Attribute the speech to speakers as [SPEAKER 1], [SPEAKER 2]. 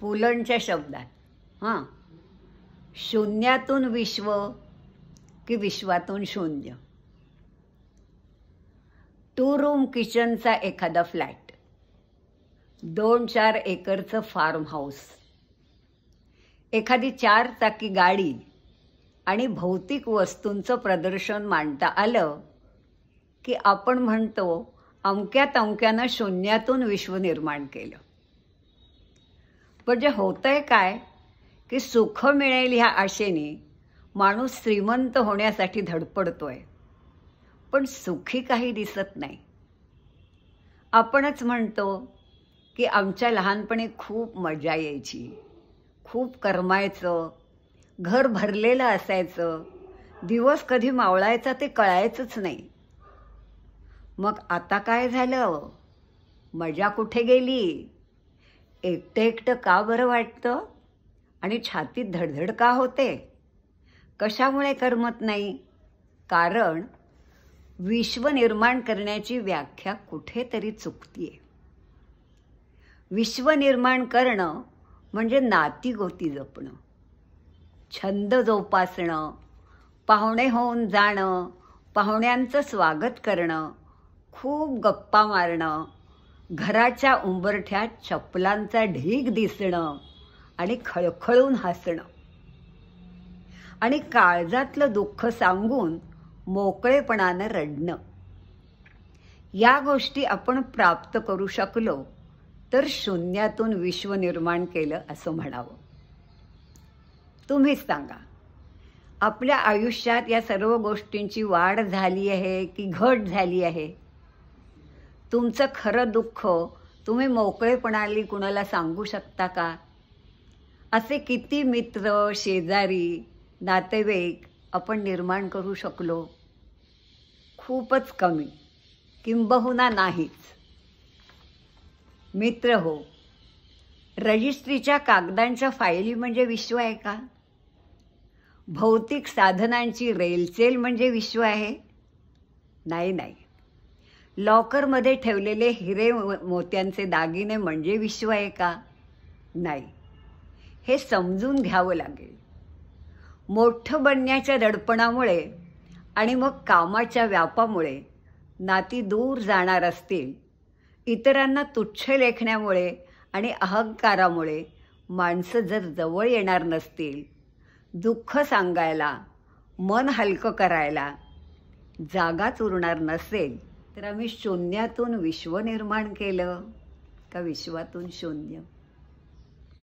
[SPEAKER 1] पुलंच्या शब्दात शून्यातून विश्व की विश्वातून शून्य. 2 रूम किचनचा एखादा फ्लॅट, 2-4 एकरचं फार्म हाऊस, एखादी 4 चाकी गाडी आणि भौतिक वस्तूंचं प्रदर्शन मांडता आलं की आपण म्हणतो अमक्या तमक्यानं शून्यातून विश्व निर्माण केलं. पण जे होतंय काय की सुख मिळेल ह्या आशेने माणूस श्रीमंत होण्यासाठी धडपडतोय, पण सुखी काही दिसत नाही. आपणच म्हणतो की आमच्या लहानपणी खूप मजा यायची, खूप करमायचं, घर भरलेलं असायचं, दिवस कधी मावळायचा ते कळायचंच नाही. मग आता काय झालं? मजा कुठे गेली? एकटं एकटं का बरं वाटतं आणि छातीत धडधड का होते? कशामुळे करमत नाही? कारण विश्व निर्माण करण्याची व्याख्या कुठेतरी चुकतीये. विश्व निर्माण करणं म्हणजे नातीगोती जपणं, छंद जोपासणं, पाहुणे होऊन जाणं, पाहुण्यांचं स्वागत करणं, खूप गप्पा मारणं, घराच्या उंबरठ्यात चपलांचा ढीग दिसणं आणि खळखळून हसणं आणि काळजातलं दुःख सांगून मोकळेपणानं रडणं. या गोष्टी आपण प्राप्त करू शकलो तर शून्यातून विश्व निर्माण केलं असं म्हणावं. तुम्हीच सांगा, आपल्या आयुष्यात या सर्व गोष्टींची वाढ झाली आहे की घट झाली आहे? तुमचं खरं दुःख तुम्ही मोकळेपणाने कुणाला सांगू शकता का? असे किती मित्र, शेजारी, नातेवाईक आपण निर्माण करू शकलो? खूपच कमी, किंबहुना नाहीच. मित्र हो, रजिस्ट्रीच्या कागदांच्या फायली म्हणजे विश्व आहे का? भौतिक साधनांची रेलचेल म्हणजे विश्व आहे? नाही नाही. लॉकरमध्ये ठेवलेले हिरे मोत्यांचे दागिने म्हणजे विश्व आहे का? नाही. हे समजून घ्यावं लागेल. मोठं बनण्याच्या दडपणामुळे आणि मग कामाच्या व्यापामुळे नाती दूर जाणार असतील, इतरांना तुच्छ लेखण्यामुळे आणि अहंकारामुळे माणसं जर जवळ येणार नसतील, दुःख सांगायला, मन हलकं करायला जागाच उरणार नसेल, तर आम्ही शून्यातून विश्व निर्माण केलं का विश्वातून शून्य?